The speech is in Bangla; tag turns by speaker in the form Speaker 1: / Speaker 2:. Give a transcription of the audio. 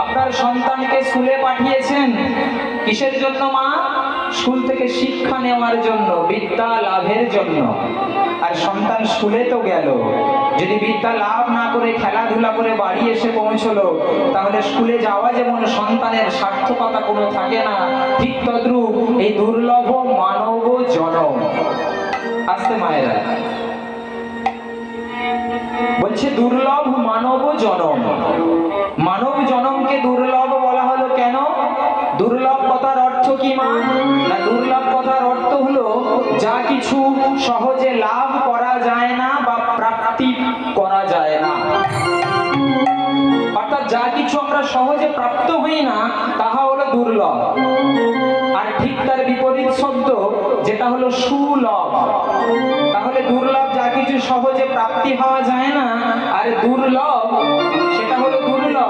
Speaker 1: আপনার সন্তানকে স্কুলে পাঠিয়েছেন কিসের জন্য মা? স্কুল থেকে শিক্ষা নেওয়ার জন্য, বিদ্যা লাভের জন্য। আর সন্তান স্কুলে তো গেল, যদি বিদ্যা লাভ না করে খেলাধুলা করে বাড়ি এসে পৌঁছলো, তাহলে স্কুলে যাওয়া যেমন সন্তানের সার্থকতা কোনো থাকে না, ঠিক তদ্রূপ এই দুর্লভ মানব জনম। আসতে মায়েরা বলছে দুর্লভ মানব জনম। মানব জনমকে দুর্লভ বলা হলো কেন? দুর্লভ কথার অর্থ কি মা? না, দুর্লভ কথার অর্থ হলো যা কিছু সহজে লাভ করা যায় না বা প্রাপ্তি করা যায় না। অর্থাৎ যা কিছু আমরা সহজে প্রাপ্ত হই না তাহা হলো দুর্লভ। আর ঠিক তার বিপরীত শব্দ যেটা হলো সুলভ। তাহলে দুর্লভ যা কিছু সহজে প্রাপ্তি হওয়া যায় না, আর দুর্লভ